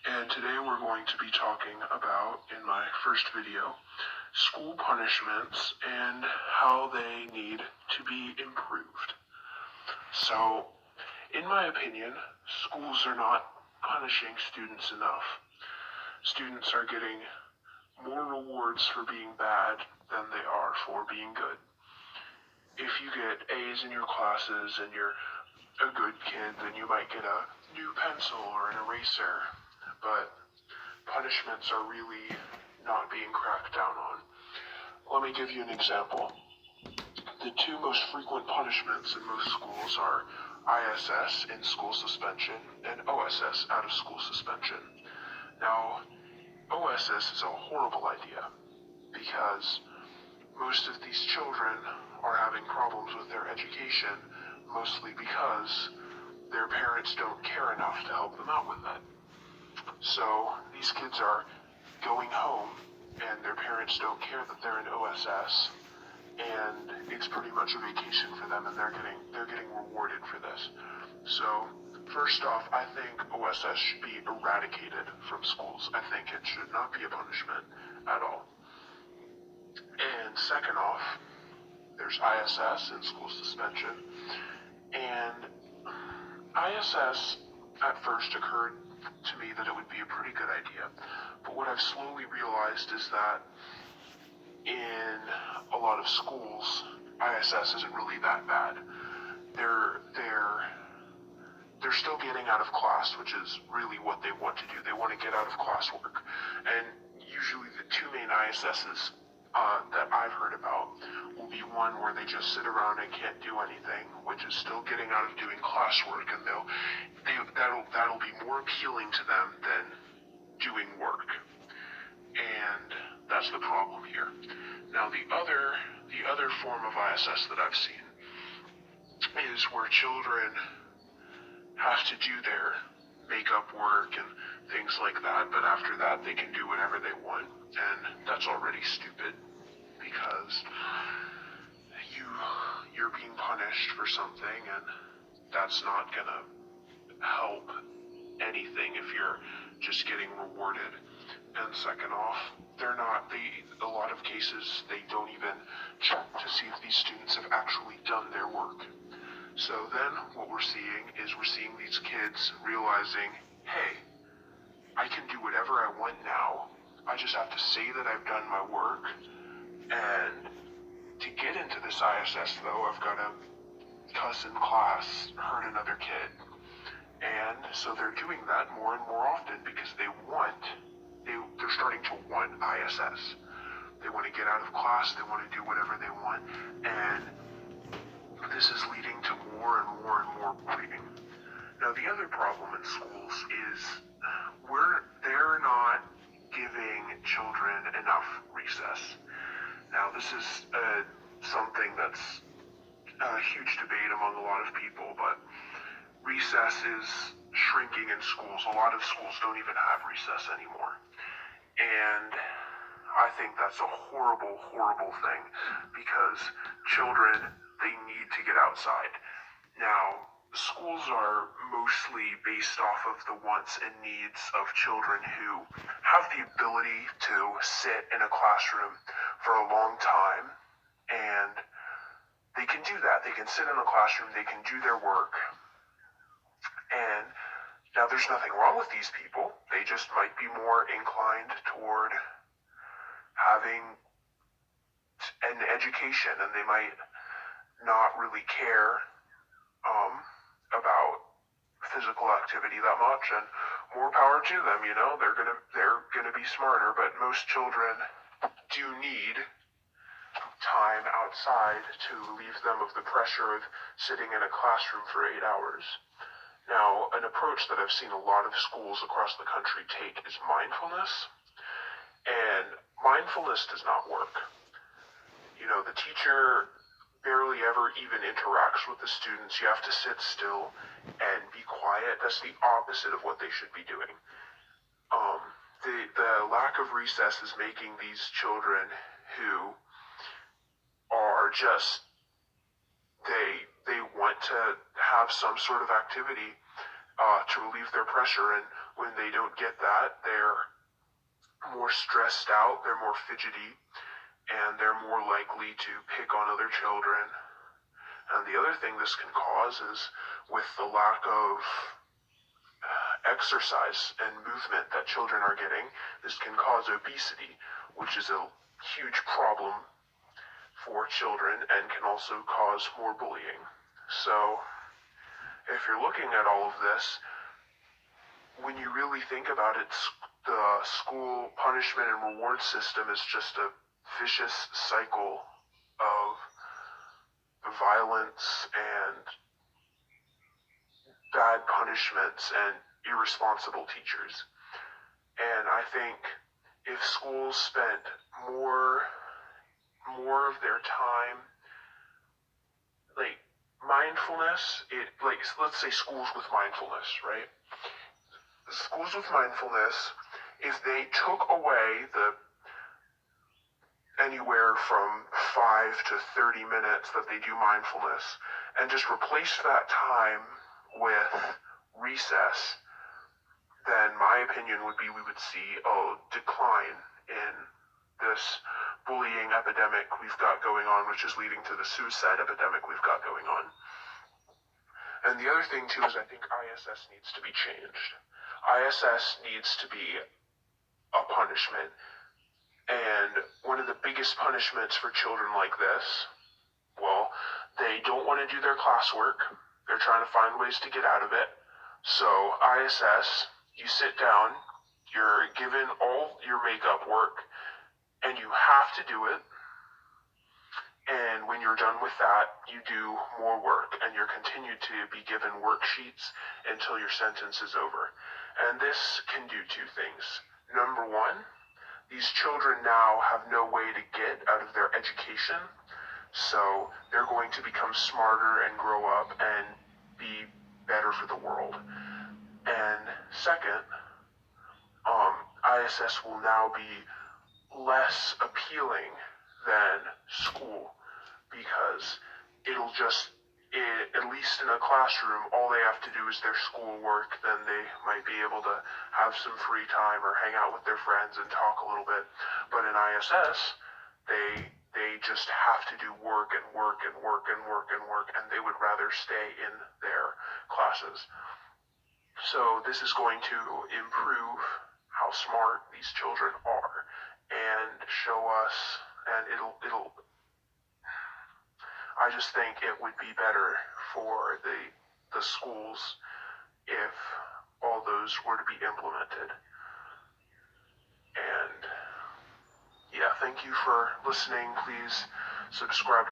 and today we're going to be talking about, in my first video, school punishments and how they need to be improved. So, in my opinion, schools are not punishing students enough. Students are getting more rewards for being bad than they are for being good. If you get A's in your classes and you're a good kid, then you might get a new pencil or an eraser. But punishments are really not being cracked down on. Let me give you an example. The two most frequent punishments in most schools are ISS, in school suspension, and OSS, out of school suspension. Now, OSS is a horrible idea because most of these children are having problems with their education, mostly because their parents don't care enough to help them out with it. So these kids are going home and their parents don't care that they're in OSS, and it's pretty much a vacation for them, and they're getting rewarded for this. So first off, I think OSS should be eradicated from schools. I think it should not be a punishment at all. And second off, there's ISS, in school suspension. And ISS at first occurred to me that it would be a pretty good idea. But what I've slowly realized is that in a lot of schools, ISS isn't really that bad. They're still getting out of class, which is really what they want to do. They want to get out of classwork. And usually the two main ISSs that I've heard about will be one where they just sit around and can't do anything, which is still getting out of doing classwork, and that'll be more appealing to them than doing work. And that's the problem here. Now the other form of ISS that I've seen is where children have to do their makeup work and things like that, but after that they can do whatever they want, and that's already stupid because you're being punished for something, and that's not gonna help anything if you're just getting rewarded. And second off, a lot of cases, they don't even check to see if these students have actually done their work. So then what we're seeing these kids realizing, hey, I can do whatever I want now. I just have to say that I've done my work. And to get into this ISS though, I've got to cuss in class, hurt another kid. And so they're doing that more and more often because they're starting to want ISS. They want to get out of class, they want to do whatever they want, and this is leading to more and more and more bullying. Now the other problem in schools is they're not giving children enough recess. Now this is something that's a huge debate among a lot of people, but recess is shrinking in schools. A lot of schools don't even have recess anymore. And I think that's a horrible, horrible thing because children, they need to get outside. Now, schools are mostly based off of the wants and needs of children who have the ability to sit in a classroom for a long time, and they can do that. They can sit in a classroom, they can do their work, and now there's nothing wrong with these people. They just might be more inclined toward having an education, and they might not really care about physical activity that much, and more power to them. They're gonna be smarter, but most children do need time outside to relieve them of the pressure of sitting in a classroom for 8 hours. Now, an approach that I've seen a lot of schools across the country take is mindfulness, and mindfulness does not work. The teacher barely ever even interacts with the students. You have to sit still and be quiet. That's the opposite of what they should be doing. The lack of recess is making these children who are they want to have some sort of activity to relieve their pressure. And when they don't get that, they're more stressed out, they're more fidgety, and they're more likely to pick on other children. And the other thing this can cause is with the lack of exercise and movement that children are getting, this can cause obesity, which is a huge problem for children and can also cause more bullying. So if you're looking at all of this, when you really think about it, the school punishment and reward system is just a vicious cycle of violence and bad punishments and irresponsible teachers. And I think if schools spent more of their time, like mindfulness, let's say schools with mindfulness, right? Schools with mindfulness, if they took away the anywhere from 5 to 30 minutes that they do mindfulness and just replace that time with recess, then my opinion would be we would see a decline in this bullying epidemic we've got going on, which is leading to the suicide epidemic we've got going on. And the other thing too is I think ISS needs to be changed. ISS needs to be a punishment. And one of the biggest punishments for children like this, well, they don't want to do their classwork. They're trying to find ways to get out of it. So ISS, you sit down, you're given all your makeup work, and you have to do it. And when you're done with that, you do more work, and you're continued to be given worksheets until your sentence is over. And this can do two things. Number one, these children now have no way to get out of their education, so they're going to become smarter and grow up and be better for the world. And second, ISS will now be less appealing than school because it'll just, at least in a classroom, all they have to do is their schoolwork. Then they might be able to have some free time or hang out with their friends and talk a little bit. But in ISS, they just have to do work and work and work and work and work, and they would rather stay in their classes. So this is going to improve how smart these children are and show us, and I just think it would be better for the schools if all those were to be implemented. And yeah, thank you for listening. Please subscribe